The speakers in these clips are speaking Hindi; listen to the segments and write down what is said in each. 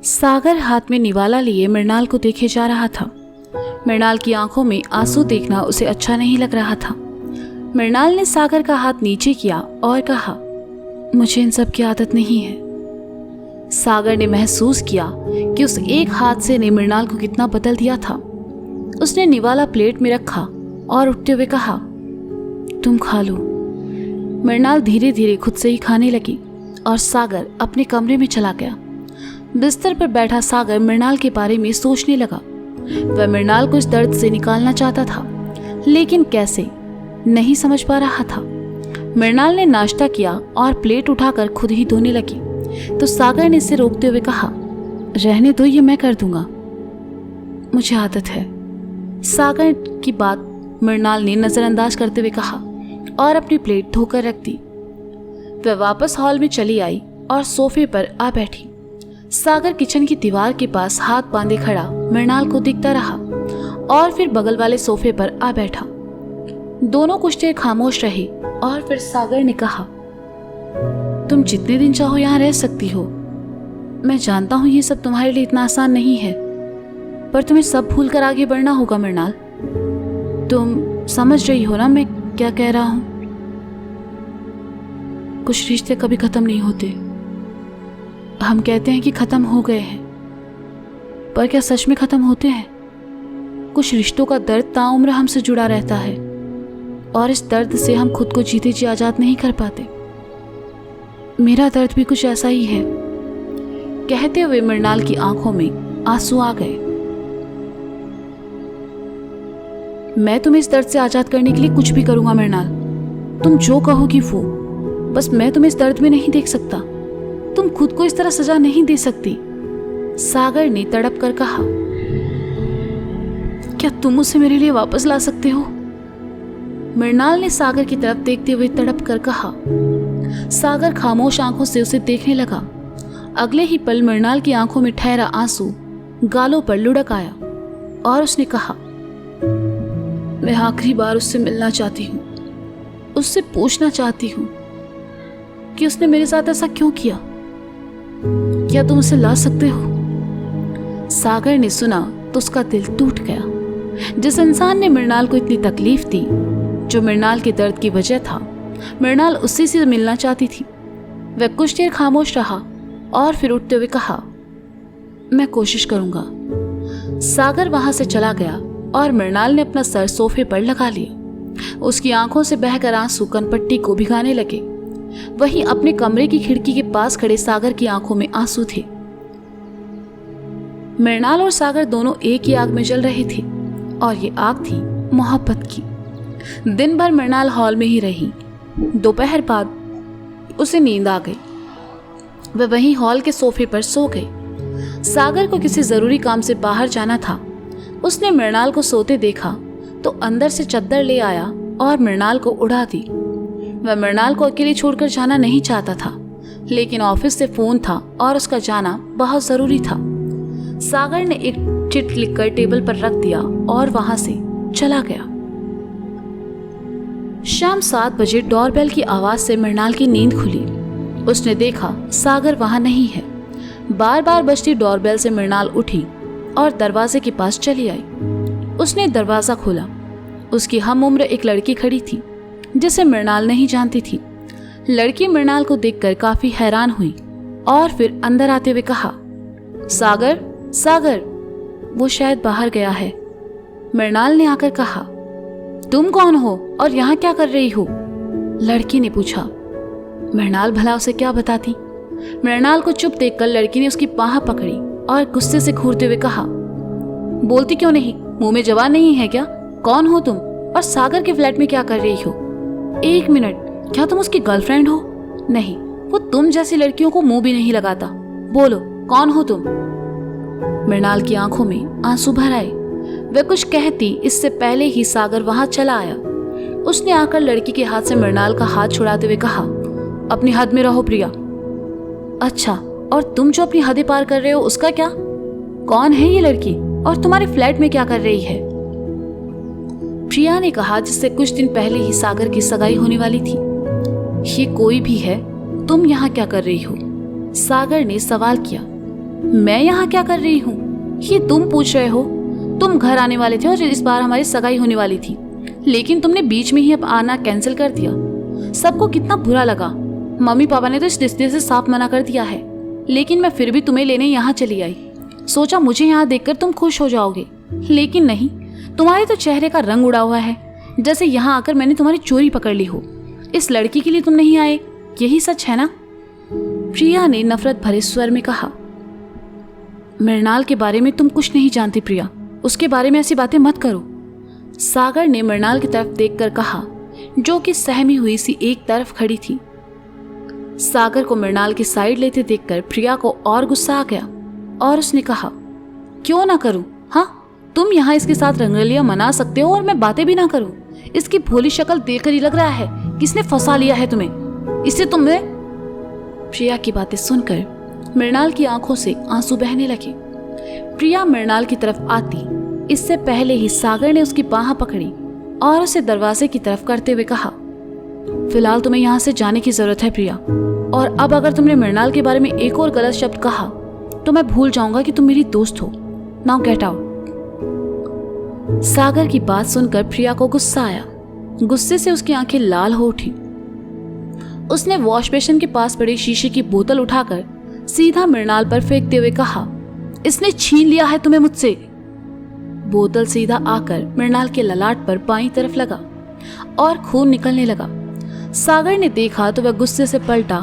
सागर हाथ में निवाला लिए मृणाल को देखे जा रहा था। मृणाल की आंखों में आंसू देखना उसे अच्छा नहीं लग रहा था। मृणाल ने सागर का हाथ नीचे किया और कहा, मुझे इन सब की आदत नहीं है। सागर ने महसूस किया कि उस एक हाथ से ने मृणाल को कितना बदल दिया था। उसने निवाला प्लेट में रखा और उठते हुए कहा, तुम खा लो। मृणाल धीरे धीरे खुद से ही खाने लगी और सागर अपने कमरे में चला गया। बिस्तर पर बैठा सागर मृणाल के बारे में सोचने लगा। वह मृणाल को इस दर्द से निकालना चाहता था, लेकिन कैसे, नहीं समझ पा रहा था। मृणाल ने नाश्ता किया और प्लेट उठाकर खुद ही धोने लगी, तो सागर ने इसे रोकते हुए कहा, रहने दो, ये मैं कर दूंगा, मुझे आदत है। सागर की बात मृणाल ने नजरअंदाज करते हुए कहा और अपनी प्लेट धोकर रख दी। वह वापस हॉल में चली आई और सोफे पर आ बैठी। सागर किचन की दीवार के पास हाथ बांधे खड़ा मृणाल को देखता रहा और फिर बगल वाले सोफे पर आ बैठा। दोनों कुछ देर खामोश रहे और फिर सागर ने कहा, तुम जितने दिन चाहो यहाँ रह सकती हो। मैं जानता हूँ ये सब तुम्हारे लिए इतना आसान नहीं है, पर तुम्हें सब भूल कर आगे बढ़ना होगा मृणाल। तुम समझ रही हो ना मैं क्या कह रहा हूँ? कुछ रिश्ते कभी खत्म नहीं होते। हम कहते हैं कि खत्म हो गए हैं, पर क्या सच में खत्म होते हैं? कुछ रिश्तों का दर्द ताउम्र हमसे जुड़ा रहता है और इस दर्द से हम खुद को जीते जी आजाद नहीं कर पाते। मेरा दर्द भी कुछ ऐसा ही है। कहते हुए मृणाल की आंखों में आंसू आ गए। मैं तुम्हें इस दर्द से आजाद करने के लिए कुछ भी करूंगा मृणाल, तुम जो कहोगी वो। बस मैं तुम्हें इस दर्द में नहीं देख सकता। तुम खुद को इस तरह सजा नहीं दे सकती। सागर ने तड़प कर कहा, क्या तुम उसे मेरे लिए वापस ला सकते हो? मृणाल ने सागर की तरफ देखते हुए तड़प कर कहा। सागर खामोश आंखों से उसे देखने लगा। अगले ही पल मृणाल की आंखों में ठहरा आंसू गालों पर लुढ़क आया और उसने कहा, मैं आखिरी बार उससे मिलना चाहती हूँ, उससे पूछना चाहती हूँ कि उसने मेरे साथ ऐसा क्यों किया। क्या तुम उसे ला सकते हो? सागर ने सुना तो उसका दिल टूट गया। जिस इंसान ने मृणाल को इतनी तकलीफ दी, जो मृणाल के दर्द की वजह था, मृणाल उसी से मिलना चाहती थी। वह कुछ देर खामोश रहा और फिर उठते हुए कहा, मैं कोशिश करूंगा। सागर वहां से चला गया और मृणाल ने अपना सर सोफे पर लगा लिया। उसकी आंखों से बहकर आंसू कनपट्टी को भिगाने लगे। वहीं अपने कमरे की खिड़की के पास खड़े सागर की आंखों में आंसू थे। मृणाल और सागर दोनों एक ही आग में जल रहे थे और ये आग थी मोहब्बत की। दिन भर मृणाल हॉल में ही रही। दोपहर बाद उसे नींद आ गई। वह वहीं हॉल के सोफे पर सो गई। सागर को किसी जरूरी काम से बाहर जाना था। उसने मृणाल को सोते देखा तो अंदर से चद्दर ले आया और मृणाल को उड़ा दी। वह मृणाल को अकेले छोड़कर जाना नहीं चाहता था, लेकिन ऑफिस से फोन था और उसका जाना बहुत जरूरी था। सागर ने एक चिट लिखकर टेबल पर रख दिया और वहां से चला गया। शाम 7 बजे डोरबेल की आवाज से मृणाल की नींद खुली। उसने देखा सागर वहां नहीं है। बार बार बजती डोरबेल से मृणाल उठी और दरवाजे के पास चली आई। उसने दरवाजा खोला। उसकी हम उम्र एक लड़की खड़ी थी जिसे मृणाल नहीं जानती थी। लड़की मृणाल को देखकर काफी हैरान हुई और फिर अंदर आते हुए कहा, सागर, सागर। वो शायद बाहर गया है। मृणाल ने आकर कहा, तुम कौन हो और यहाँ क्या कर रही हो? लड़की ने पूछा। मृणाल भला उसे क्या बताती। मृणाल को चुप देखकर लड़की ने उसकी बाह पकड़ी और गुस्से से घूरते हुए कहा, बोलती क्यों नहीं? मुंह में जवान नहीं है क्या? कौन हो तुम और सागर के फ्लैट में क्या कर रही हो? एक मिनट, क्या तुम उसकी गर्लफ्रेंड हो? नहीं, वो तुम जैसी लड़कियों को मुंह भी नहीं लगाता। बोलो, कौन हो तुम? मृणाल की आंखों में आंसू भर आए। वह कुछ कहती इससे पहले ही सागर वहां चला आया। उसने आकर लड़की के हाथ से मृणाल का हाथ छुड़ाते हुए कहा, अपनी हद में रहो प्रिया। अच्छा, और तुम जो अपनी हदें पार कर रहे हो उसका क्या? कौन है ये लड़की और तुम्हारे फ्लैट में क्या कर रही है? प्रिया ने कहा, जिससे कुछ दिन पहले ही सागर की सगाई होने वाली थी। ये कोई भी है, तुम यहाँ क्या कर रही हो? सागर ने सवाल किया। मैं यहाँ क्या कर रही हूँ ये तुम पूछ रहे हो? तुम घर आने वाले थे और इस बार हमारी सगाई होने वाली थी, लेकिन तुमने बीच में ही अब आना कैंसिल कर दिया। सबको कितना बुरा लगा। मम्मी पापा ने तो इस रिश्ते से साफ मना कर दिया है, लेकिन मैं फिर भी तुम्हें लेने यहाँ चली आई। सोचा मुझे यहाँ देखकर तुम खुश हो जाओगे, लेकिन नहीं, तुम्हारे तो चेहरे का रंग उड़ा हुआ है, जैसे यहाँ आकर मैंने तुम्हारी चोरी पकड़ ली हो। इस लड़की के लिए तुम नहीं आए, यही सच है ना? प्रिया ने नफरत भरे स्वर में कहा। मृणाल के बारे में तुम कुछ नहीं जानती प्रिया, उसके बारे में ऐसी बातें मत करो। सागर ने मृणाल की तरफ देखकर कहा, जो कि सहमी हुई सी एक तरफ खड़ी थी। सागर को मृणाल की साइड लेते देखकर प्रिया को और गुस्सा आ गया और उसने कहा, क्यों ना करूं? हाँ, तुम यहाँ इसके साथ रंगरलियां मना सकते हो और मैं बातें भी ना करूं। इसकी भोली शक्ल देखकर ही लग रहा है किसने फंसा लिया है तुम्हें। इससे तुमने। प्रिया की बातें सुनकर मृणाल की आंखों से आंसू बहने लगे। प्रिया मृणाल की तरफ आती इससे पहले ही सागर ने उसकी बाह पकड़ी और उसे दरवाजे की तरफ करते हुए कहा, फिलहाल तुम्हें यहाँ से जाने की जरूरत है प्रिया, और अब अगर तुमने मृणाल के बारे में एक और गलत शब्द कहा तो मैं भूल जाऊंगा कि तुम मेरी दोस्त हो। Now get out. सागर की बात सुनकर प्रिया को गुस्सा आया। गुस्से से उसकी आंखें लाल हो उठी। उसने वॉश बेसिन के पास पड़ी शीशे की बोतल उठाकर सीधा मृणाल पर फेंकते हुए कहा, इसने छीन लिया है तुम्हें मुझसे। बोतल सीधा आकर मृणाल के ललाट पर बाईं तरफ लगा और खून निकलने लगा। सागर ने देखा तो वह गुस्से से पलटा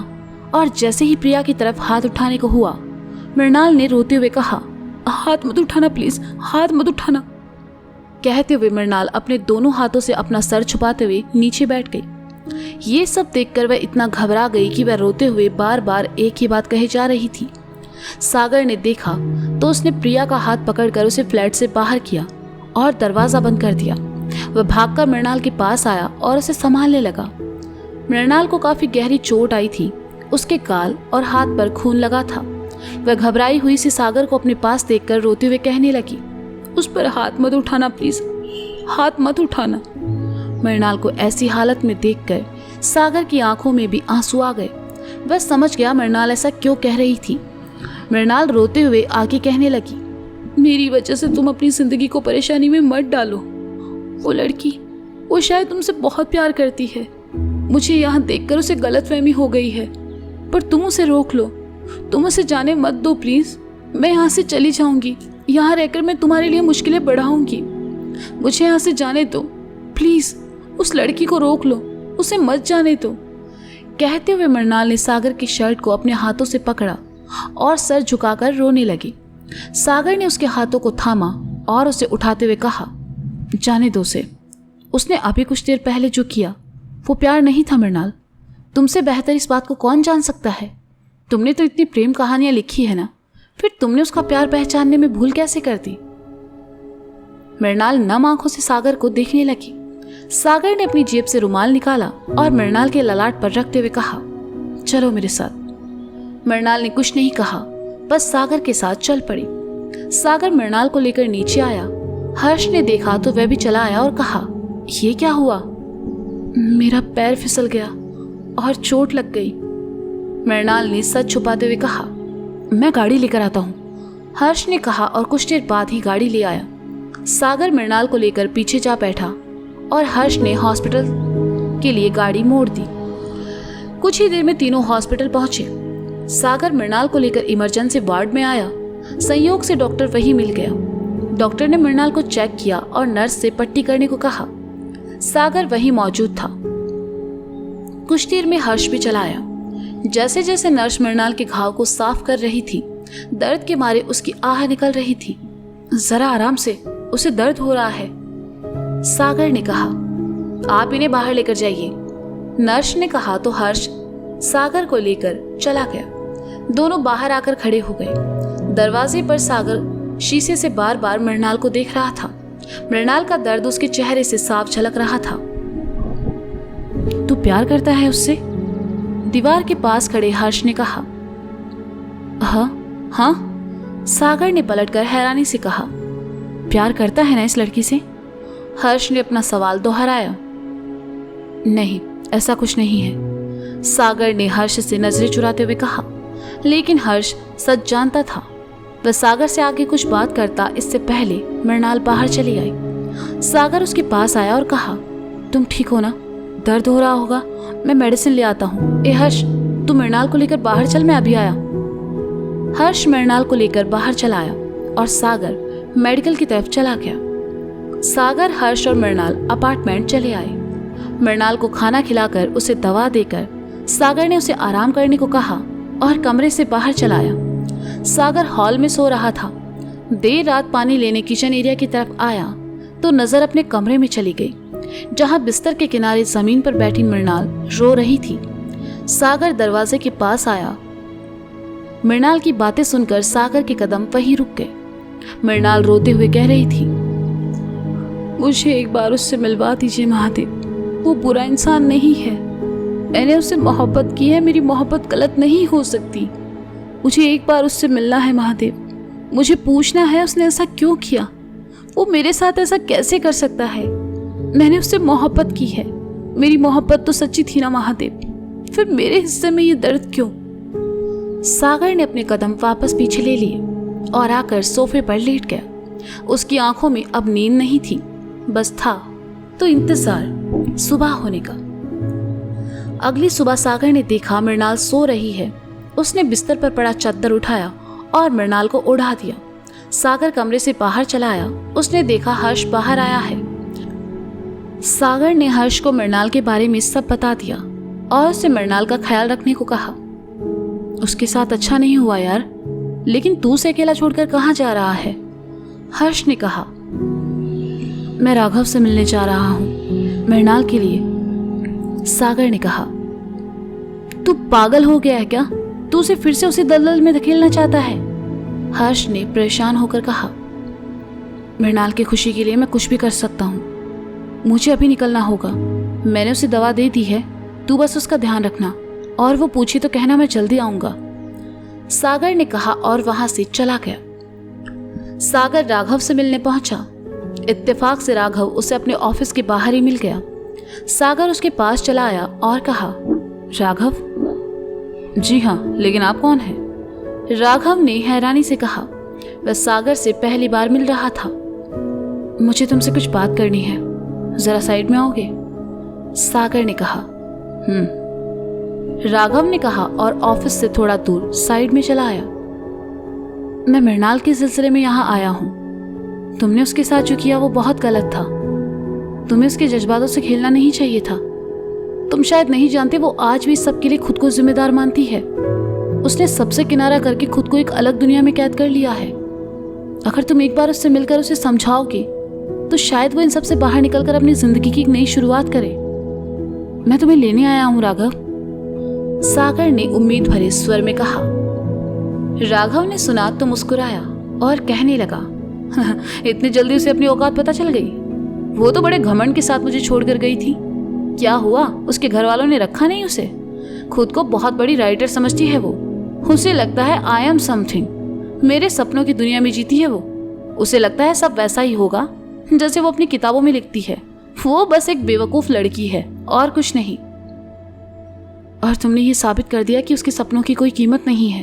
और जैसे ही प्रिया की तरफ हाथ उठाने को हुआ, मृणाल ने रोते हुए कहा, हाथ मत उठाना प्लीज, हाथ मत उठाना। कहते हुए मृणाल अपने दोनों हाथों से अपना सर छुपाते हुए नीचे बैठ गई। ये सब देखकर वह इतना घबरा गई कि वह रोते हुए बार बार एक ही बात कहे जा रही थी। सागर ने देखा तो उसने प्रिया का हाथ पकड़कर उसे फ्लैट से बाहर किया और दरवाजा बंद कर दिया। वह भागकर मृणाल के पास आया और उसे संभालने लगा। मृणाल को काफी गहरी चोट आई थी, उसके गाल और हाथ पर खून लगा था। वह घबराई हुई सी सागर को अपने पास देखकर रोते हुए कहने लगी, उस पर हाथ मत उठाना प्लीज, हाथ मत उठाना। मृणाल को ऐसी हालत में देखकर सागर की आंखों में भी आंसू आ गए। वह समझ गया मृणाल ऐसा क्यों कह रही थी। मृणाल रोते हुए आगे कहने लगी, मेरी वजह से तुम अपनी जिंदगी को परेशानी में मत डालो। वो लड़की, वो शायद तुमसे बहुत प्यार करती है। मुझे यहाँ देखकर उसे गलतफहमी हो गई है, पर तुम उसे रोक लो। तुम उसे जाने मत दो प्लीज। मैं यहाँ से चली जाऊंगी, यहाँ रहकर मैं तुम्हारे लिए मुश्किलें बढ़ाऊंगी। मुझे यहाँ से जाने दो प्लीज। उस लड़की को रोक लो, उसे मत जाने दो। कहते हुए मृणाल ने सागर की शर्ट को अपने हाथों से पकड़ा और सर झुकाकर रोने लगी। सागर ने उसके हाथों को थामा और उसे उठाते हुए कहा, जाने दो उसे। उसने अभी कुछ देर पहले जो किया वो प्यार नहीं था मृणाल। तुमसे बेहतर इस बात को कौन जान सकता है? तुमने तो इतनी प्रेम कहानियां लिखी है ना, फिर तुमने उसका प्यार पहचानने में भूल कैसे कर दी? मृणाल नम आंखों से सागर को देखने लगी। सागर ने अपनी जेब से रुमाल निकाला और मृणाल के ललाट पर रखते हुए कहा, चलो मेरे साथ। मृणाल ने कुछ नहीं कहा, बस सागर के साथ चल पड़ी। सागर मृणाल को लेकर नीचे आया। हर्ष ने देखा तो वह भी चला आया और कहा, ये क्या हुआ? मेरा पैर फिसल गया और चोट लग गई। मृणाल ने सच छुपाते हुए कहा, मैं गाड़ी लेकर आता हूँ। हर्ष ने कहा और कुछ देर बाद ही गाड़ी ले आया। सागर मृणाल को लेकर पीछे जा बैठा और हर्ष ने हॉस्पिटल के लिए गाड़ी मोड़ दी। कुछ ही देर में तीनों हॉस्पिटल पहुंचे। सागर मृणाल को लेकर इमरजेंसी वार्ड में आया। संयोग से डॉक्टर वहीं मिल गया। डॉक्टर ने मृणाल को चेक किया और नर्स से पट्टी करने को कहा। सागर वहीं मौजूद था। कुछ देर में हर्ष भी चला आया। जैसे जैसे नर्स मृणाल के घाव को साफ कर रही थी, दर्द के मारे उसकी आह निकल रही थी। जरा आराम से, उसे दर्द हो रहा है, सागर ने कहा। आप इन्हें बाहर लेकर जाइए, नर्स ने कहा तो हर्ष सागर को लेकर चला गया। दोनों बाहर आकर खड़े हो गए। दरवाजे पर सागर शीशे से बार बार मृणाल को देख रहा था। मृणाल का दर्द उसके चेहरे से साफ झलक रहा था। तू प्यार करता है उससे? दीवार के पास खड़े हर्ष ने कहा। हाँ, सागर ने पलटकर हैरानी से कहा, प्यार करता है ना इस लड़की से? हर्ष ने अपना सवाल दोहराया। नहीं, ऐसा कुछ नहीं है, सागर ने हर्ष से नजरें चुराते हुए कहा। लेकिन हर्ष सच जानता था। वह सागर से आगे कुछ बात करता इससे पहले मृणाल बाहर चली आई। सागर उसके पास आया और कहा, तुम ठीक हो ना? दर्द हो रहा होगा, मैं मेडिसिन ले आता हूँ। ए हर्ष, तू मृणाल को लेकर बाहर चल, मैं अभी आया। हर्ष मृणाल को लेकर बाहर चला आया और सागर मेडिकल की तरफ चला गया। सागर, हर्ष और मृणाल अपार्टमेंट चले आए। मृणाल को खाना खिलाकर उसे दवा देकर सागर ने उसे आराम करने को कहा और कमरे से बाहर चलाया। सागर हॉल में सो रहा था। देर रात पानी लेने किचन एरिया की तरफ आया तो नजर अपने कमरे में चली गई, जहां बिस्तर के किनारे जमीन पर बैठी मृणाल रो रही थी। सागर दरवाजे के पास आया। मृणाल की बातें सुनकर सागर के कदम वहीं रुक गए। मृणाल रोते हुए कह रही थी, मुझे एक बार उससे मिलवा दीजिए महादेव, वो बुरा इंसान नहीं है। मैंने उससे मोहब्बत की है, मेरी मोहब्बत गलत नहीं हो सकती। मुझे एक बार उससे मिलना है महादेव। मुझे पूछना है उसने ऐसा क्यों किया, वो मेरे साथ ऐसा कैसे कर सकता है। मैंने उससे मोहब्बत की है, मेरी मोहब्बत तो सच्ची थी ना महादेव, फिर मेरे हिस्से में ये दर्द क्यों? सागर ने अपने कदम वापस पीछे ले लिए और आकर सोफे पर लेट गया। उसकी आंखों में अब नींद नहीं थी, बस था तो इंतजार सुबह होने का। अगली सुबह सागर ने देखा मृणाल सो रही है। उसने बिस्तर पर पड़ा चादर उठाया और मृणाल को उड़ा दिया। सागर कमरे से बाहर चला आया। उसने देखा हर्ष बाहर आया है। सागर ने हर्ष को मृणाल के बारे में सब बता दिया और उसे मृणाल का ख्याल रखने को कहा। उसके साथ अच्छा नहीं हुआ यार, लेकिन तू उसे अकेला छोड़कर कहाँ जा रहा है? हर्ष ने कहा, मैं राघव से मिलने जा रहा हूँ, मृणाल के लिए। सागर ने कहा, तू पागल हो गया है क्या? तू उसे फिर से उसी दलदल में धकेलना चाहता है? हर्ष ने परेशान होकर कहा, मृणाल की खुशी के लिए मैं कुछ भी कर सकता हूँ। मुझे अभी निकलना होगा। मैंने उसे दवा दे दी है, तू बस उसका ध्यान रखना, और वो पूछे तो कहना मैं जल्दी आऊंगा। सागर ने कहा और वहां से चला गया। सागर राघव से मिलने पहुंचा। इत्तेफाक से राघव उसे अपने ऑफिस के बाहर ही मिल गया। सागर उसके पास चला आया और कहा, राघव? जी हाँ, लेकिन आप कौन हैं? राघव ने हैरानी से कहा। वह सागर से पहली बार मिल रहा था। मुझे तुमसे कुछ बात करनी है, जरा साइड में आओगे? सागर ने कहा। राघव ने कहा और ऑफिस से थोड़ा दूर साइड में चला आया। मैं मृणाल के सिलसिले में यहाँ आया हूँ। तुमने उसके साथ जो किया वो बहुत गलत था। तुम्हें उसके जज्बातों से खेलना नहीं चाहिए था। तुम शायद नहीं जानते, वो आज भी सबके लिए खुद को जिम्मेदार मानती है। उसने सबसे किनारा करके खुद को एक अलग दुनिया में कैद कर लिया है। अगर तुम एक बार उससे मिलकर उसे समझाओगे तो शायद वो इन सब से बाहर निकलकर अपनी जिंदगी की एक नई शुरुआत करे। मैं तुम्हें लेने आया हूँ राघव, सागर ने उम्मीद भरे स्वर में कहा। राघव ने सुना तो मुस्कुराया और कहने लगा, इतनी जल्दी उसे अपनी औकात पता चल गई? वो तो बड़े घमंड के साथ मुझे छोड़कर गई थी। क्या हुआ, उसके घर वालों ने रखा नहीं उसे? खुद को बहुत बड़ी राइटर समझती है वो। उसे लगता है आई एम समथिंग। मेरे सपनों की दुनिया में जीती है वो। उसे लगता है सब वैसा ही होगा जैसे वो अपनी किताबों में लिखती है। वो बस एक बेवकूफ लड़की है और कुछ नहीं। और तुमने ये साबित कर दिया कि उसके सपनों की कोई कीमत नहीं है।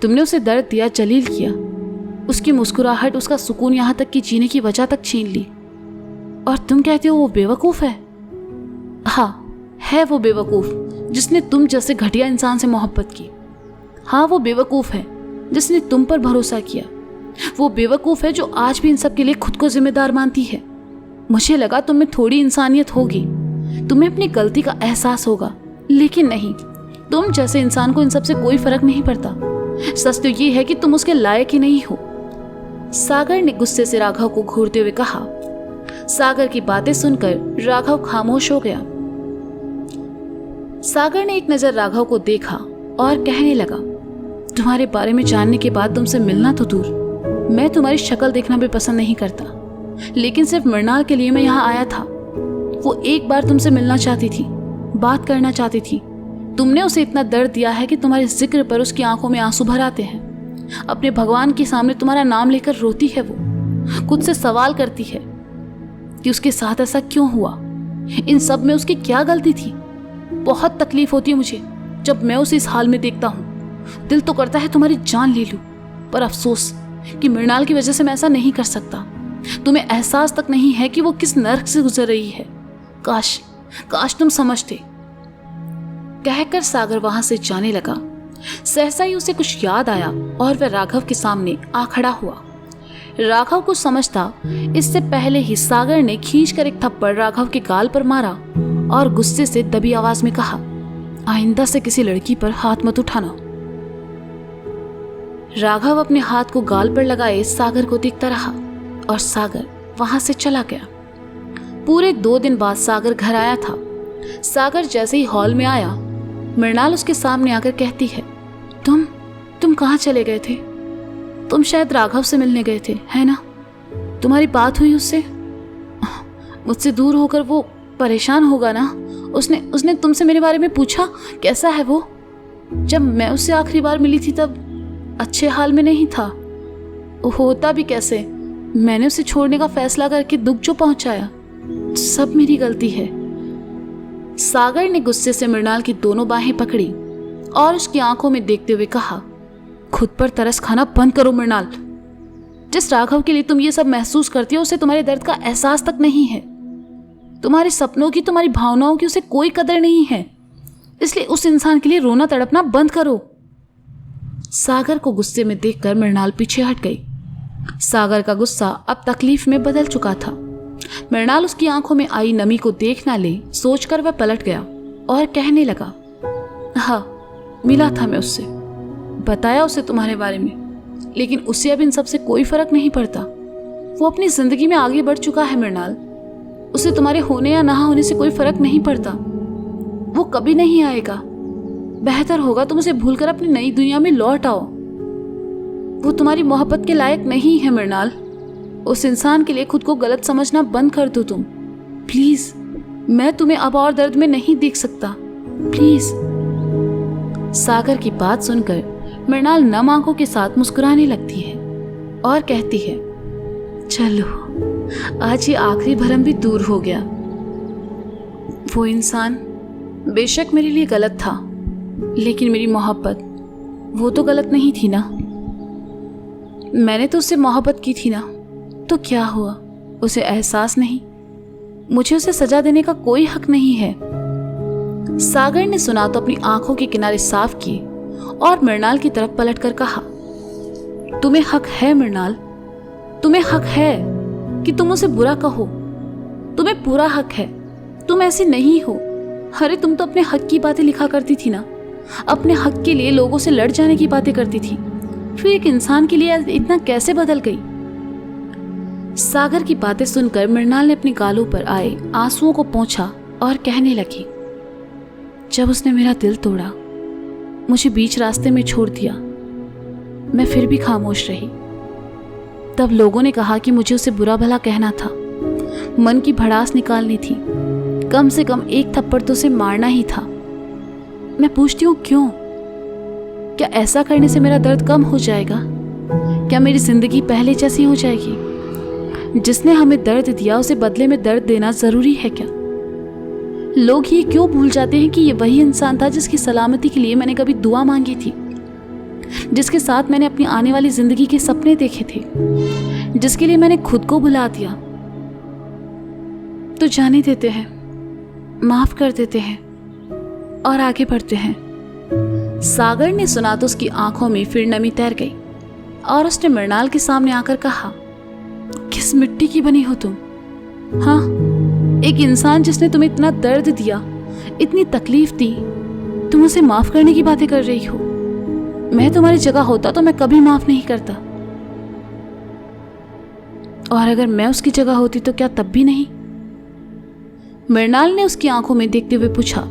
तुमने उसे दर्द दिया, जलील किया, उसकी मुस्कुराहट, उसका सुकून, यहाँ तक कि जीने की वजह तक छीन ली। और तुम कहते हो वो बेवकूफ है? हाँ, है वो बेवकूफ जिसने तुम जैसे घटिया इंसान से मोहब्बत की। हाँ, वो बेवकूफ है जिसने तुम पर भरोसा किया। वो बेवकूफ है जो आज भी इन सब के लिए खुद को जिम्मेदार मानती है। मुझे लगा तुम में थोड़ी इंसानियत होगी, तुम्हें अपनी गलती का एहसास होगा, लेकिन नहीं। तुम जैसे इंसान को इन सब से कोई फर्क नहीं पड़ता। सच तो ये है कि तुम उसके लायक ही नहीं हो। सागर ने गुस्से से राघव को घूरते हुए कहा। सागर की बातें सुनकर राघव खामोश हो गया। सागर ने एक नजर राघव को देखा और कहने लगा, तुम्हारे बारे में जानने के बाद तुमसे मिलना तो दूर, मैं तुम्हारी शक्ल देखना भी पसंद नहीं करता। लेकिन सिर्फ मृणाल के लिए मैं यहाँ आया था। वो एक बार तुमसे मिलना चाहती थी, बात करना चाहती थी। तुमने उसे इतना दर्द दिया है कि तुम्हारे जिक्र पर उसकी आंखों में आंसू भर आते हैं। अपने भगवान के सामने तुम्हारा नाम लेकर रोती है वो। खुद से सवाल करती है कि उसके साथ ऐसा क्यों हुआ, इन सब में उसकी क्या गलती थी। बहुत तकलीफ होती है मुझे जब मैं उसे इस हाल में देखता हूँ। दिल तो करता है तुम्हारी जान ले लूं, पर अफसोस कि मृणाल की वजह से मैं ऐसा नहीं कर सकता। तुम्हें एहसास तक नहीं है कि वो किस नर्क से गुजर रही है। काश काश तुम समझते। कहकर सागर वहां से जाने लगा। सहसा ही उसे कुछ याद आया और वह राघव के सामने आ खड़ा हुआ। राघव को समझता इससे पहले ही सागर ने खींचकर एक थप्पड़ राघव के गाल पर मारा और गुस्से से दबी आवाज में कहा, आइंदा से किसी लड़की पर हाथ मत उठाना। राघव अपने हाथ को गाल पर लगाए सागर को देखता रहा और सागर वहां से चला गया। पूरे 2 दिन बाद सागर घर आया था। सागर जैसे ही हॉल में आया, मृणाल उसके सामने आकर कहती है, तुम कहाँ चले गए थे? तुम शायद राघव से मिलने गए थे, है ना? तुम्हारी बात हुई उससे? मुझसे दूर होकर वो परेशान होगा ना? उसने तुमसे मेरे बारे में पूछा, कैसा है वो? जब मैं उससे आखिरी बार मिली थी तब अच्छे हाल में नहीं था। होता भी कैसे? मैंने उसे छोड़ने का फैसला करके दुख जो पहुंचाया, सब मेरी गलती है। सागर ने गुस्से से मृणाल की दोनों बाहें पकड़ी और उसकी आंखों में देखते हुए कहा, खुद पर तरस खाना बंद करो मृणाल। जिस राघव के लिए तुम ये सब महसूस करती हो उसे तुम्हारे दर्द का एहसास तक नहीं है। तुम्हारे सपनों की, तुम्हारी भावनाओं की उसे कोई कदर नहीं है। इसलिए उस इंसान के लिए रोना तड़पना बंद करो। सागर को गुस्से में देखकर मृणाल पीछे हट गई। सागर का गुस्सा अब तकलीफ में बदल चुका था। मृणाल उसकी आंखों में आई नमी को देख ना ले सोचकर वह पलट गया और कहने लगा, हाँ मिला था मैं उससे, बताया उसे तुम्हारे बारे में, लेकिन उसे अब इन सब से कोई फर्क नहीं पड़ता। वो अपनी जिंदगी में आगे बढ़ चुका है मृणाल। उसे तुम्हारे होने या ना होने से कोई फर्क नहीं पड़ता। वो कभी नहीं आएगा। बेहतर होगा तुम उसे भूलकर अपनी नई दुनिया में लौट आओ। वो तुम्हारी मोहब्बत के लायक नहीं है मृणाल। उस इंसान के लिए खुद को गलत समझना बंद कर दो तुम, प्लीज। मैं तुम्हें अब और दर्द में नहीं देख सकता, प्लीज। सागर की बात सुनकर मृणाल नम आंखों के साथ मुस्कुराने लगती है और कहती है, चलो आज ये आखिरी भरम भी दूर हो गया। वो इंसान बेशक मेरे लिए गलत था, लेकिन मेरी मोहब्बत वो तो गलत नहीं थी ना। मैंने तो उससे मोहब्बत की थी ना, तो क्या हुआ? उसे एहसास नहीं? मुझे उसे सजा देने का कोई हक नहीं है। सागर ने सुना तो अपनी आंखों के किनारे साफ किए और मृणाल की तरफ पलटकर कहा, तुम्हें हक है मृणाल, तुम्हें हक है कि तुम उसे बुरा कहो। तुम्हें पूरा हक है। तुम ऐसी नहीं हो। अरे तुम तो अपने हक की बातें लिखा करती थी ना, अपने हक के लिए लोगों से लड़ जाने की बातें करती थी, फिर एक इंसान के लिए इतना कैसे बदल गई? सागर की बातें सुनकर मृणाल ने अपने गालों पर आए आंसुओं को पोंछा और कहने लगी, जब उसने मेरा दिल तोड़ा, मुझे बीच रास्ते में छोड़ दिया, मैं फिर भी खामोश रही। तब लोगों ने कहा कि मुझे उसे बुरा भला कहना था, मन की भड़ास निकालनी थी, कम से कम एक थप्पड़ तो उसे मारना ही था। मैं पूछती हूँ क्यों? क्या ऐसा करने से मेरा दर्द कम हो जाएगा? क्या मेरी जिंदगी पहले जैसी हो जाएगी? जिसने हमें दर्द दिया उसे बदले में दर्द देना जरूरी है क्या? लोग ये क्यों भूल जाते हैं कि ये वही इंसान था जिसकी सलामती के लिए मैंने कभी दुआ मांगी थी, जिसके साथ मैंने अपनी आने वाली जिंदगी के सपने देखे थे, जिसके लिए मैंने खुद को भुला दिया। तो जाने देते हैं, माफ कर देते हैं और आगे बढ़ते हैं। सागर ने सुना तो उसकी आंखों में फिर नमी तैर गई और उसने मृणाल के सामने आकर कहा, किस मिट्टी की बनी हो तुम? हाँ, एक इंसान जिसने तुम्हें इतना दर्द दिया, इतनी तकलीफ दी, तुम उसे माफ करने की बातें कर रही हो। मैं तुम्हारी जगह होता तो मैं कभी माफ नहीं करता, और अगर मैं उसकी जगह होती तो क्या तब भी नहीं? मृणाल ने उसकी आंखों में देखते हुए पूछा।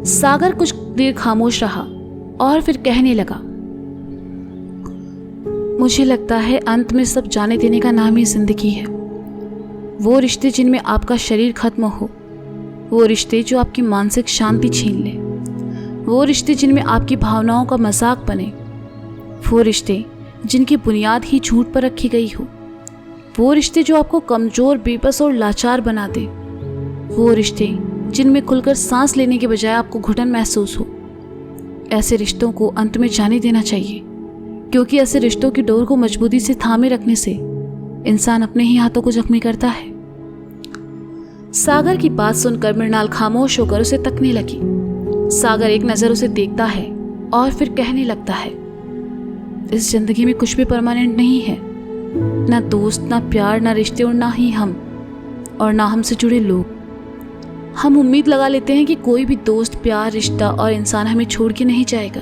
सागर कुछ देर खामोश रहा और फिर कहने लगा, मुझे लगता है अंत में सब जाने देने का नाम ही जिंदगी है। वो रिश्ते जिनमें आपका शरीर खत्म हो, वो रिश्ते जो आपकी मानसिक शांति छीन ले, वो रिश्ते जिनमें आपकी भावनाओं का मजाक बने, वो रिश्ते जिनकी बुनियाद ही झूठ पर रखी गई हो, वो रिश्ते जो आपको कमजोर, बेबस और लाचार बना दे, वो रिश्ते जिनमें खुलकर सांस लेने के बजाय आपको घुटन महसूस हो, ऐसे रिश्तों को अंत में जाने देना चाहिए। क्योंकि ऐसे रिश्तों की डोर को मजबूती से थामे रखने से इंसान अपने ही हाथों को जख्मी करता है। सागर की बात सुनकर मृणाल खामोश होकर उसे तकने लगी। सागर एक नजर उसे देखता है और फिर कहने लगता है, इस जिंदगी में कुछ भी परमानेंट नहीं है, ना दोस्त, ना प्यार, ना रिश्ते और ना ही हम, और ना हमसे जुड़े लोग। हम उम्मीद लगा लेते हैं कि कोई भी दोस्त, प्यार, रिश्ता और इंसान हमें छोड़ के नहीं जाएगा।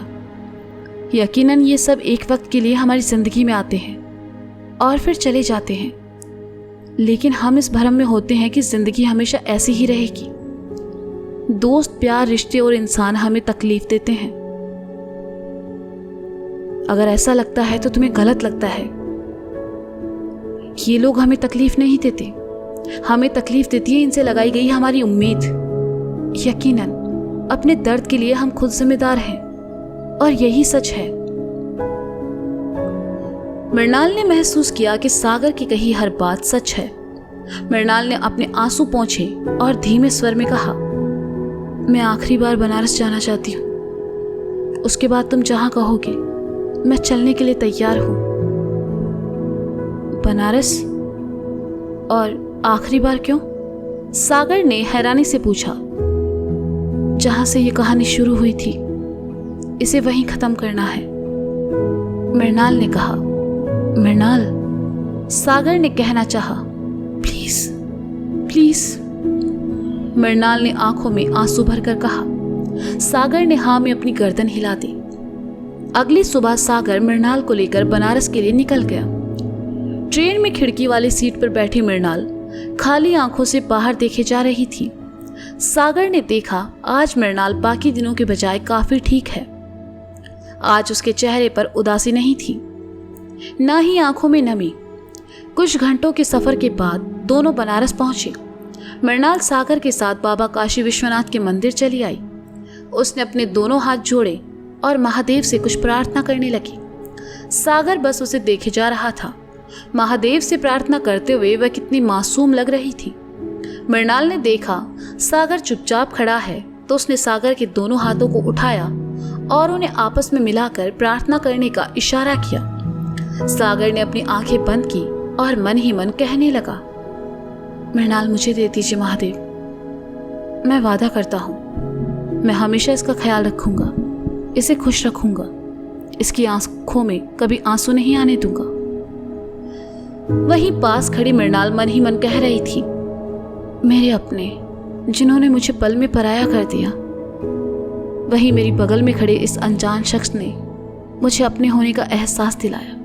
यकीनन ये सब एक वक्त के लिए हमारी जिंदगी में आते हैं और फिर चले जाते हैं, लेकिन हम इस भ्रम में होते हैं कि जिंदगी हमेशा ऐसी ही रहेगी। दोस्त, प्यार, रिश्ते और इंसान हमें तकलीफ देते हैं। अगर ऐसा लगता है तो तुम्हें गलत लगता है। ये लोग हमें तकलीफ नहीं देते, हमें तकलीफ देती है इनसे लगाई गई हमारी उम्मीद। यकीनन अपने दर्द के लिए हम खुद जिम्मेदार हैं और यही सच है। मृणाल ने महसूस किया कि सागर की कही हर बात सच है। मृणाल ने अपने आंसू पोंछे और धीमे स्वर में कहा, मैं आखिरी बार बनारस जाना चाहती हूँ। उसके बाद तुम जहां कहोगे मैं चलने के लिए तैयार हूं। बनारस? और आखिरी बार क्यों? सागर ने हैरानी से पूछा। जहां से ये कहानी शुरू हुई थी, इसे वहीं खत्म करना है, मृणाल ने कहा। मृणाल, सागर ने कहना चाहा। प्लीज प्लीज, मृणाल ने आंखों में आंसू भरकर कहा। सागर ने हाँ में अपनी गर्दन हिला दी। अगली सुबह सागर मृणाल को लेकर बनारस के लिए निकल गया। ट्रेन में खिड़की वाली सीट पर बैठी मृणाल खाली आंखों से बाहर देखे जा रही थी। सागर ने देखा आज मृणाल बाकी दिनों के बजाय काफी ठीक है। आज उसके चेहरे पर उदासी नहीं थी, ना ही आंखों में नमी। कुछ घंटों के सफर के बाद दोनों बनारस पहुंचे। मृणाल सागर के साथ बाबा काशी विश्वनाथ के मंदिर चली आई। उसने अपने दोनों हाथ जोड़े और महादेव से कुछ प्रार्थना करने लगी। सागर बस उसे देखे जा रहा था। महादेव से प्रार्थना करते हुए वह कितनी मासूम लग रही थी। मृणाल ने देखा सागर चुपचाप खड़ा है तो उसने सागर के दोनों हाथों को उठाया और उन्हें आपस में मिलाकर प्रार्थना करने का इशारा किया। सागर ने अपनी आंखें बंद की और मन ही मन कहने लगा, मृणाल मुझे दे दीजिए महादेव, मैं वादा करता हूँ मैं हमेशा इसका ख्याल रखूंगा, इसे खुश रखूंगा, इसकी आंखों में कभी आंसू नहीं आने दूंगा। वहीं पास खड़ी मृणाल मन ही मन कह रही थी, मेरे अपने जिन्होंने मुझे पल में पराया कर दिया। वहीं मेरी बगल में खड़े इस अनजान शख्स ने मुझे अपने होने का एहसास दिलाया।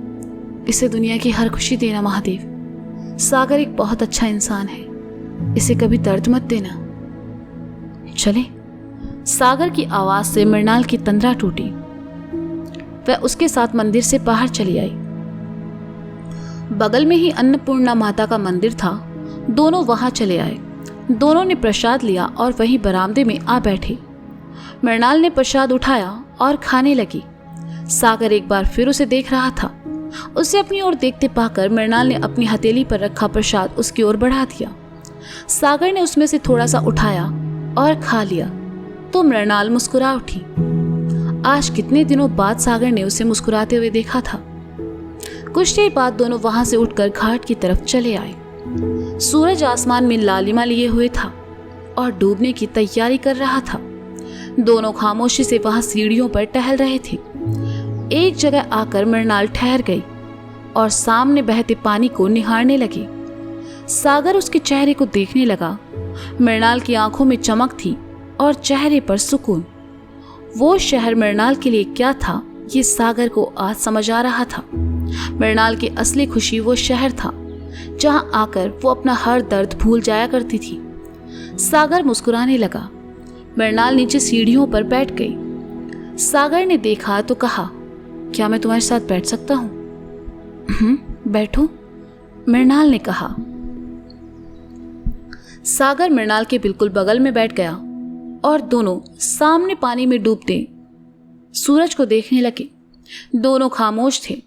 इसे दुनिया की हर खुशी देना महादेव। सागर एक बहुत अच्छा इंसान है, इसे कभी दर्द मत देना। चले। सागर की आवाज से मृणाल की तंद्रा टूटी। वह उसके साथ मंदिर से बाहर चली आई। बगल में ही अन्नपूर्णा माता का मंदिर था। दोनों वहां चले आए। दोनों ने प्रसाद लिया और वहीं बरामदे में आ बैठे। मृणाल ने प्रसाद उठाया और खाने लगी। सागर एक बार फिर उसे देख रहा था। उसे अपनी ओर देखते पाकर मृणाल ने अपनी हथेली पर रखा प्रसाद उसकी ओर बढ़ा दिया। सागर ने उसमें से थोड़ा सा उठाया और खा लिया तो मृणाल मुस्कुरा उठी। आज कितने दिनों बाद सागर ने उसे मुस्कुराते हुए देखा था। कुछ देर बाद दोनों वहां से उठकर घाट की तरफ चले आए। सूरज आसमान में लालिमा लिए हुए था और डूबने की तैयारी कर रहा था। दोनों खामोशी से वहां सीढ़ियों पर टहल रहे थे। एक जगह आकर मृणाल ठहर गई और सामने बहते पानी को निहारने लगी। सागर उसके चेहरे को देखने लगा। मृणाल की आंखों में चमक थी और चेहरे पर सुकून। वो शहर मृणाल के लिए क्या था, ये सागर को आज समझ आ रहा था। मृणाल की असली खुशी वो शहर था जहां आकर वो अपना हर दर्द भूल जाया करती थी। सागर मुस्कुराने लगा। मृणाल नीचे सीढ़ियों पर बैठ गई। सागर ने देखा तो कहा, क्या मैं तुम्हारे साथ बैठ सकता हूं? बैठो, मृणाल ने कहा। सागर मृणाल के बिल्कुल बगल में बैठ गया और दोनों सामने पानी में डूबते सूरज को देखने लगे। दोनों खामोश थे।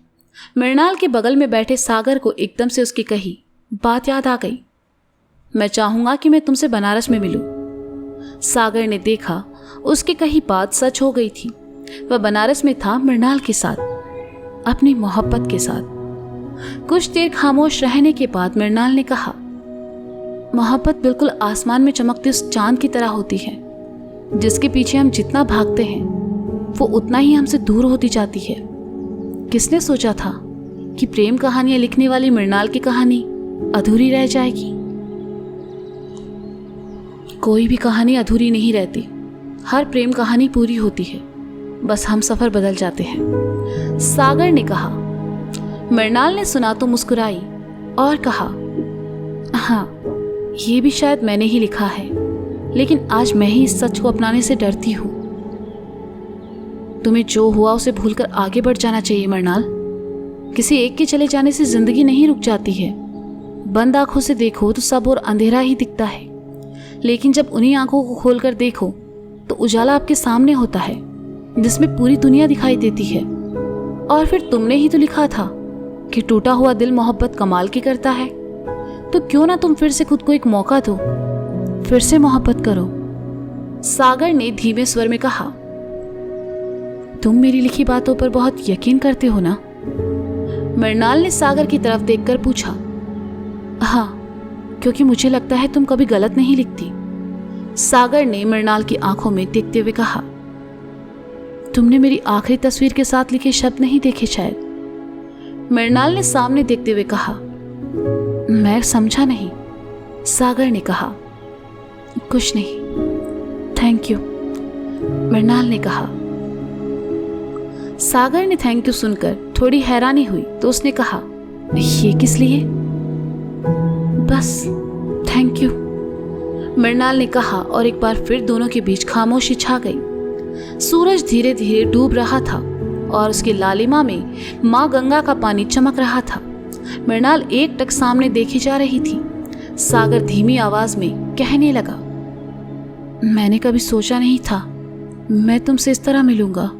मृणाल के बगल में बैठे सागर को एकदम से उसकी कही बात याद आ गई। मैं चाहूंगा कि मैं तुमसे बनारस में मिलूं। सागर ने देखा उसकी कही बात सच हो गई थी। वह बनारस में था मृणाल के साथ। अपनी मोहब्बत के साथ। कुछ देर खामोश रहने के बाद मृणाल ने कहा, मोहब्बत बिल्कुल आसमान में चमकते उस चांद की तरह होती है, जिसके पीछे हम जितना भागते हैं वो उतना ही हमसे दूर होती जाती है। किसने सोचा था कि प्रेम कहानियां लिखने वाली मृणाल की कहानी अधूरी रह जाएगी। कोई भी कहानी अधूरी नहीं रहती, हर प्रेम कहानी पूरी होती है, बस हम सफर बदल जाते हैं, सागर ने कहा। मृणाल ने सुना तो मुस्कुराई और कहा, हाँ, ये भी शायद मैंने ही लिखा है, लेकिन आज मैं ही इस सच को अपनाने से डरती हूँ। तुम्हें जो हुआ उसे भूलकर आगे बढ़ जाना चाहिए मृणाल। किसी एक के चले जाने से जिंदगी नहीं रुक जाती है। बंद आंखों से देखो तो सब और अंधेरा ही दिखता है, लेकिन जब उन्हीं आंखों को खोलकर देखो तो उजाला आपके सामने होता है, जिसमें पूरी दुनिया दिखाई देती है। और फिर तुमने ही तो लिखा था कि टूटा हुआ दिल मोहब्बत कमाल की करता है, तो क्यों ना तुम फिर से खुद को एक मौका दो, फिर से मोहब्बत करो। सागर ने धीमे स्वर में कहा, तुम मेरी लिखी बातों पर बहुत यकीन करते हो ना? मृणाल ने सागर की तरफ देखकर पूछा। हाँ, क्योंकि मुझे लगता है तुम कभी गलत नहीं लिखती, सागर ने मृणाल की आंखों में देखते हुए कहा। तुमने मेरी आखिरी तस्वीर के साथ लिखे शब्द नहीं देखे शायद, मृणाल ने सामने देखते हुए कहा। मैं समझा नहीं, सागर ने कहा। कुछ नहीं, थैंक यू, मृणाल ने कहा। सागर ने थैंक यू सुनकर थोड़ी हैरानी हुई तो उसने कहा, ये किस लिए? बस थैंक यू, मृणाल ने कहा और एक बार फिर दोनों के बीच खामोशी छा गई। सूरज धीरे धीरे डूब रहा था और उसकी लालिमा में माँ गंगा का पानी चमक रहा था। मृणाल एकटक सामने देखी जा रही थी। सागर धीमी आवाज में कहने लगा, मैंने कभी सोचा नहीं था मैं तुमसे इस तरह मिलूंगा।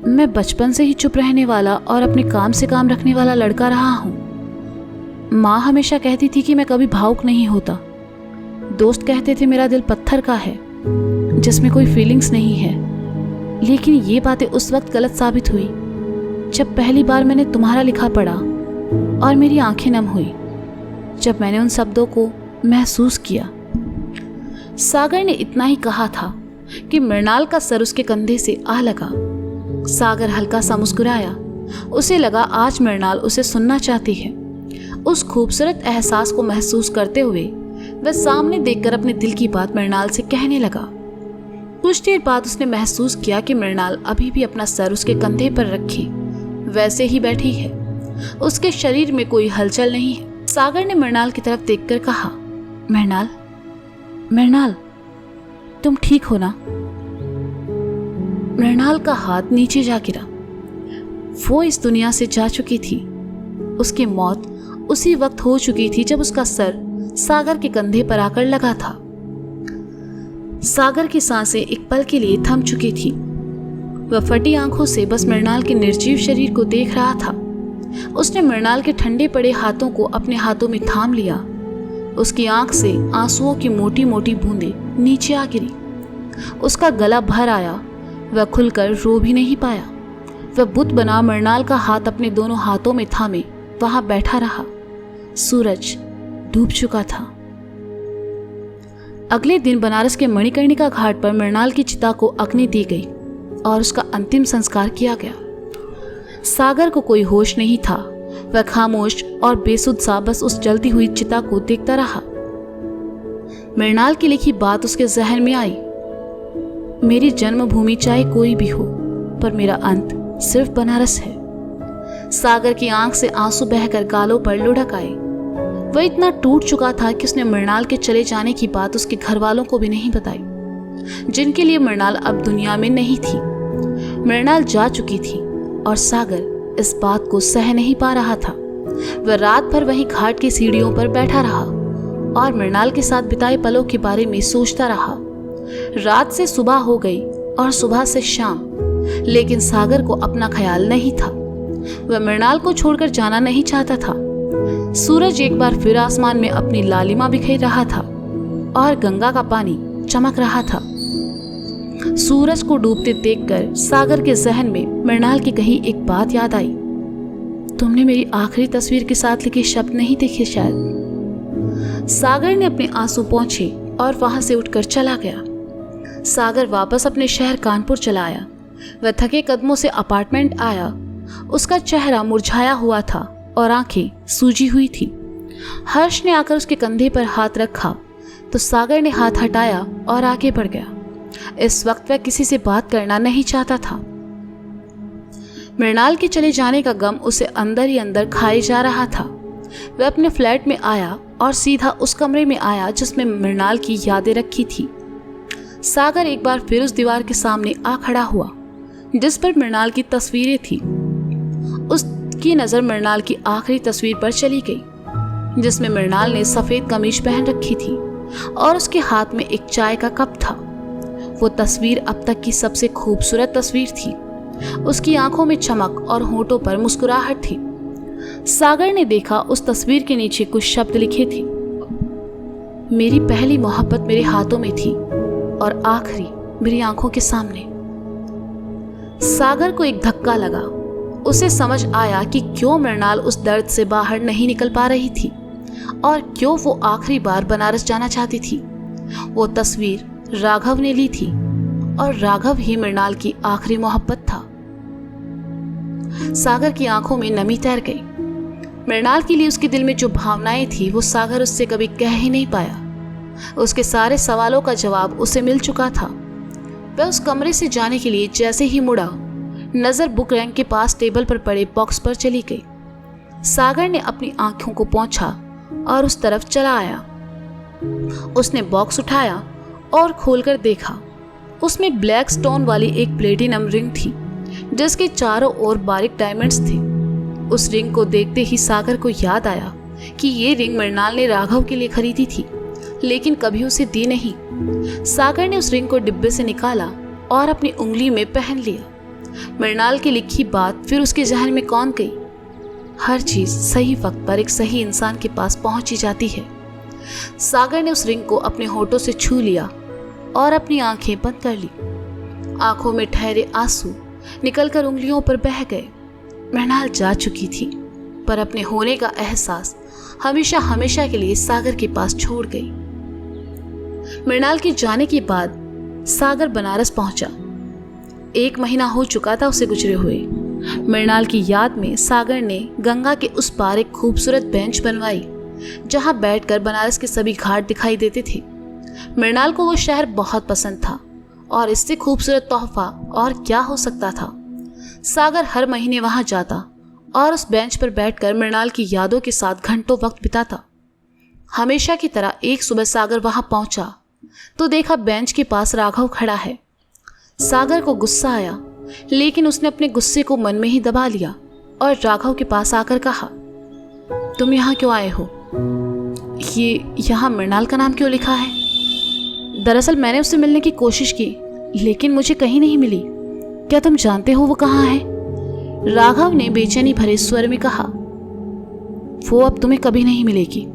मैं बचपन से ही चुप रहने वाला और अपने काम से काम रखने वाला लड़का रहा हूँ। माँ हमेशा कहती थी कि मैं कभी भावुक नहीं होता। दोस्त कहते थे मेरा दिल पत्थर का है, जिसमें कोई फीलिंग्स नहीं है। लेकिन ये बातें उस वक्त गलत साबित हुई जब पहली बार मैंने तुम्हारा लिखा पढ़ा और मेरी आंखें नम हुई जब मैंने उन शब्दों को महसूस किया। सागर ने इतना ही कहा था कि मृणाल का सर उसके कंधे से आ लगा। सागर हल्का सा मुस्कुराया। उसे लगा आज मृणाल उसे सुनना चाहती है। उस खूबसूरत एहसास को महसूस करते हुए वह सामने देखकर अपने दिल की बात मृणाल से कहने लगा। कुछ देर बाद उसने महसूस किया कि मृणाल अभी भी अपना सर उसके कंधे पर रखे वैसे ही बैठी है। उसके शरीर में कोई हलचल नहीं है। सागर ने मृणाल की तरफ देखकर कहा, मृणाल, मृणाल, तुम ठीक हो ना? मृणाल का हाथ नीचे जा गिरा। वो इस दुनिया से जा चुकी थी। उसकी मौत उसी वक्त हो चुकी थी जब उसका सर सागर के कंधे पर आकर लगा था। सागर की सांसें एक पल के लिए थम चुकी थी। वह फटी आंखों से बस मृणाल के निर्जीव शरीर को देख रहा था। उसने मृणाल के ठंडे पड़े हाथों को अपने हाथों में थाम लिया। उसकी आंख से आंसुओं की मोटी मोटी बूंदें नीचे आ गिरी। उसका गला भर आया। वह खुलकर रो भी नहीं पाया। वह बुत बना मृणाल का हाथ अपने दोनों हाथों में थामे वहां बैठा रहा। सूरज डूब चुका था। अगले दिन बनारस के मणिकर्णिका घाट पर मृणाल की चिता को अग्नि दी गई और उसका अंतिम संस्कार किया गया। सागर को कोई होश नहीं था। वह खामोश और बेसुध सा बस उस जलती हुई चिता को देखता रहा। मृणाल की लिखी बात उसके जहन में आई, मेरी जन्मभूमि चाहे कोई भी हो, पर मेरा अंत सिर्फ बनारस है। सागर की आंख से आंसू बहकर गालों पर लुढ़क आए। वह इतना टूट चुका था कि उसने मृणाल के चले जाने की बात उसके घर वालों को भी नहीं बताई, जिनके लिए मृणाल अब दुनिया में नहीं थी। मृणाल जा चुकी थी और सागर इस बात को सह नहीं पा रहा था। वह रात भर वहीं घाट की सीढ़ियों पर बैठा रहा और मृणाल के साथ बिताए पलों के बारे में सोचता रहा। रात से सुबह हो गई और सुबह से शाम, लेकिन सागर को अपना ख्याल नहीं था। वह मृणाल को छोड़कर जाना नहीं चाहता था। सूरज एक बार फिर आसमान में अपनी लालिमा बिखेर रहा था और गंगा का पानी चमक रहा था। सूरज को डूबते देखकर सागर के जहन में मृणाल की कही एक बात याद आई। तुमने मेरी आखिरी तस्वीर के साथ लिखे शब्द नहीं देखे शायद। सागर ने अपने आंसू पोंछे और वहां से उठकर चला गया। सागर वापस अपने शहर कानपुर चला आया। वह थके कदमों से अपार्टमेंट आया। उसका चेहरा मुरझाया हुआ था और आंखें सूजी हुई थी। हर्ष ने आकर उसके कंधे पर हाथ रखा तो सागर ने हाथ हटाया और आगे बढ़ गया। इस वक्त वह किसी से बात करना नहीं चाहता था। मृणाल के चले जाने का गम उसे अंदर ही अंदर खाए जा रहा था। वह अपने फ्लैट में आया और सीधा उस कमरे में आया जिसमें मृणाल की यादें रखी थी। सागर एक बार फिर उस दीवार के सामने आ खड़ा हुआ जिस पर मृणाल की तस्वीरें थी। उसकी नजर मृणाल की आखिरी तस्वीर पर चली गई जिसमें मृणाल ने सफेद कमीज पहन रखी थी और उसके हाथ में एक चाय का कप था। वो तस्वीर अब तक की सबसे खूबसूरत तस्वीर थी। उसकी आंखों में चमक और होठों पर मुस्कुराहट थी। सागर ने देखा उस तस्वीर के नीचे कुछ शब्द लिखे थे। मेरी पहली मोहब्बत मेरे हाथों में थी और आखिरी मेरी आंखों के सामने। सागर को एक धक्का लगा। उसे समझ आया कि क्यों मृणाल उस दर्द से बाहर नहीं निकल पा रही थी और क्यों वो आखिरी बार बनारस जाना चाहती थी। वो तस्वीर राघव ने ली थी और राघव ही मृणाल की आखिरी मोहब्बत था। सागर की आंखों में नमी तैर गई। मृणाल के लिए उसके दिल में जो भावनाएं थी वो सागर उससे कभी कह ही नहीं पाया। उसके सारे सवालों का जवाब उसे मिल चुका था। वह उस कमरे से जाने के लिए जैसे ही मुड़ा, नजर बुक रैंक के पास टेबल पर पड़े बॉक्स पर चली गई। सागर ने अपनी आंखों को पोंछा और उस तरफ चला आया। उसने बॉक्स उठाया और खोलकर देखा। उसमें ब्लैक स्टोन वाली एक प्लेटिनम रिंग थी जिसके चारों ओर बारीक डायमंड्स थे। उस रिंग को देखते ही सागर को याद आया कि ये रिंग मृणाल ने राघव के लिए खरीदी थी लेकिन कभी उसे दी नहीं। सागर ने उस रिंग को डिब्बे से निकाला और अपनी उंगली में पहन लिया। मृणाल की लिखी बात फिर उसके जहन में कौन गई। हर चीज सही वक्त पर एक सही इंसान के पास पहुंची जाती है। सागर ने उस रिंग को अपने होठों से छू लिया और अपनी आंखें बंद कर ली। आंखों में ठहरे आंसू निकलकर उंगलियों पर बह गए। मृणाल जा चुकी थी पर अपने होने का एहसास हमेशा हमेशा के लिए सागर के पास छोड़ गई। मृणाल के जाने के बाद सागर बनारस पहुंचा। 1 महीना हो चुका था उसे गुजरे हुए। मृणाल की याद में सागर ने गंगा के उस पार एक खूबसूरत बेंच बनवाई जहां बैठकर बनारस के सभी घाट दिखाई देते थे। मृणाल को वो शहर बहुत पसंद था और इससे खूबसूरत तोहफा और क्या हो सकता था। सागर हर महीने वहां जाता और उस बेंच पर बैठकर मृणाल की यादों के साथ घंटों वक्त बिताता। हमेशा की तरह एक सुबह सागर वहां पहुंचा तो देखा बेंच के पास राघव खड़ा है। सागर को गुस्सा आया लेकिन उसने अपने गुस्से को मन में ही दबा लिया और राघव के पास आकर कहा, तुम यहाँ क्यों आए हो? ये यहाँ मृणाल का नाम क्यों लिखा है? दरअसल मैंने उससे मिलने की कोशिश की लेकिन मुझे कहीं नहीं मिली। क्या तुम जानते हो वो कहाँ है? राघव ने बेचैनी भरे स्वर में कहा। वो अब तुम्हें कभी नहीं मिलेगी,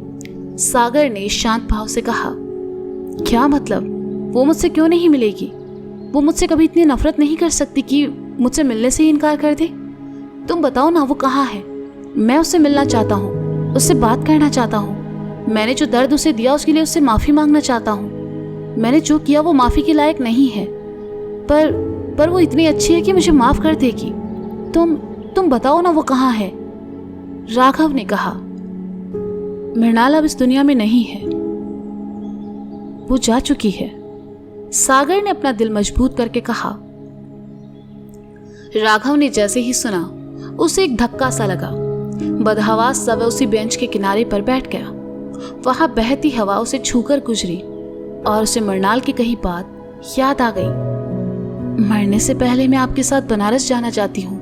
सागर ने शांत भाव से कहा। क्या मतलब? वो मुझसे क्यों नहीं मिलेगी? वो मुझसे कभी इतनी नफरत नहीं कर सकती कि मुझसे मिलने से ही इनकार कर दे। तुम बताओ ना वो कहाँ है? मैं उससे मिलना चाहता हूँ, उससे बात करना चाहता हूँ। मैंने जो दर्द उसे दिया उसके लिए उससे माफ़ी मांगना चाहता हूँ। मैंने जो किया वो माफ़ी के लायक नहीं है पर वो इतनी अच्छी है कि मुझे माफ़ कर देगी। तुम बताओ ना वो कहाँ है? राघव ने कहा। मृणाल अब इस दुनिया में नहीं है, वो जा चुकी है, सागर ने अपना दिल मजबूत करके कहा। राघव ने जैसे ही सुना उसे एक धक्का सा लगा। बदहवास सा वह उसी बेंच के किनारे पर बैठ गया। वहां बहती हवा उसे छूकर गुजरी और उसे मृणाल की कही बात याद आ गई। मरने से पहले मैं आपके साथ बनारस जाना चाहती हूँ,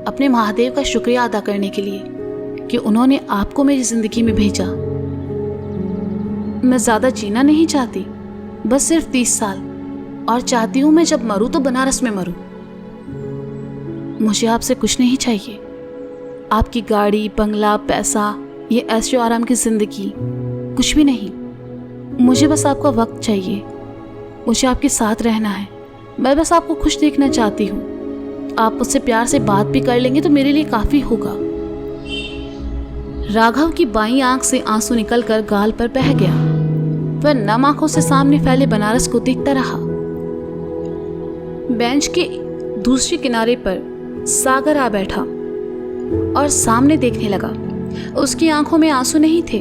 अपने महादेव का शुक्रिया अदा करने के लिए कि उन्होंने आपको मेरी जिंदगी में भेजा। मैं ज्यादा जीना नहीं चाहती, बस सिर्फ 30 साल, और चाहती हूं मैं जब मरूं तो बनारस में मरूं। मुझे आपसे कुछ नहीं चाहिए, आपकी गाड़ी, बंगला, पैसा, ये ऐशो आराम की जिंदगी, कुछ भी नहीं। मुझे बस आपका वक्त चाहिए, मुझे आपके साथ रहना है। मैं बस आपको खुश देखना चाहती हूँ। आप मुझसे प्यार से बात भी कर लेंगे तो मेरे लिए काफ़ी होगा। राघव की बाईं आंख से आंसू निकलकर गाल पर बह गया। वह नम आंखों से सामने फैले बनारस को देखता रहा। बेंच के दूसरे किनारे पर सागर आ बैठा और सामने देखने लगा। उसकी आंखों में आंसू नहीं थे,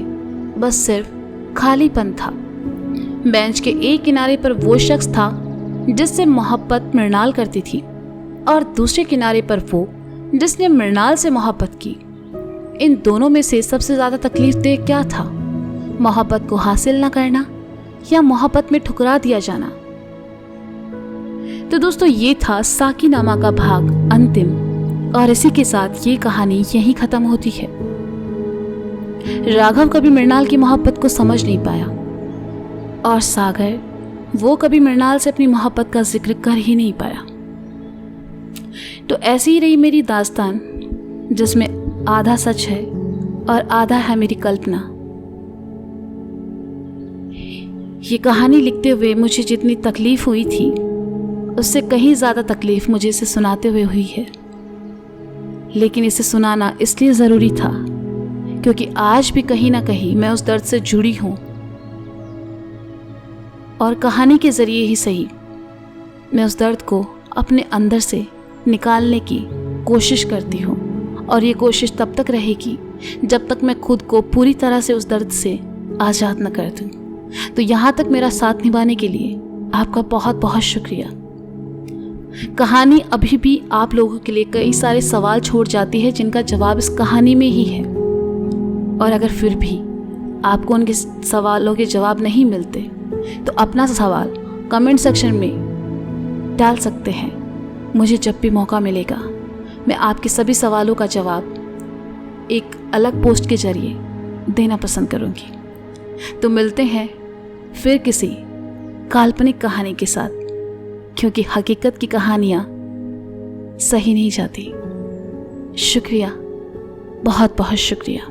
बस सिर्फ खालीपन था। बेंच के एक किनारे पर वो शख्स था जिससे मोहब्बत मृणाल करती थी, और दूसरे किनारे पर वो जिसने मृणाल से मोहब्बत की। इन दोनों में से सबसे ज्यादा तकलीफ दे क्या था? मोहब्बत को हासिल न करना या मोहब्बत में ठुकरा दिया जाना? तो दोस्तों, ये था साकीनामा का भाग अंतिम, और इसी के साथ ये कहानी यहीं खत्म होती है। राघव कभी मृणाल की मोहब्बत को समझ नहीं पाया, और सागर वो कभी मृणाल से अपनी मोहब्बत का जिक्र कर ही नहीं पाया। तो ऐसी ही रही मेरी दास्तान, जिसमें आधा सच है और आधा है मेरी कल्पना। ये कहानी लिखते हुए मुझे जितनी तकलीफ हुई थी, उससे कहीं ज़्यादा तकलीफ मुझे इसे सुनाते हुए हुई है। लेकिन इसे सुनाना इसलिए ज़रूरी था क्योंकि आज भी कहीं ना कहीं मैं उस दर्द से जुड़ी हूँ, और कहानी के ज़रिए ही सही मैं उस दर्द को अपने अंदर से निकालने की कोशिश करती हूँ। और ये कोशिश तब तक रहेगी जब तक मैं खुद को पूरी तरह से उस दर्द से आज़ाद न कर दूँ। तो यहाँ तक मेरा साथ निभाने के लिए आपका बहुत बहुत शुक्रिया। कहानी अभी भी आप लोगों के लिए कई सारे सवाल छोड़ जाती है जिनका जवाब इस कहानी में ही है, और अगर फिर भी आपको उनके सवालों के जवाब नहीं मिलते तो अपना सवाल कमेंट सेक्शन में डाल सकते हैं। मुझे जब भी मौका मिलेगा मैं आपके सभी सवालों का जवाब एक अलग पोस्ट के जरिए देना पसंद करूंगी। तो मिलते हैं फिर किसी काल्पनिक कहानी के साथ, क्योंकि हकीकत की कहानियां सही नहीं जाती। शुक्रिया, बहुत बहुत शुक्रिया।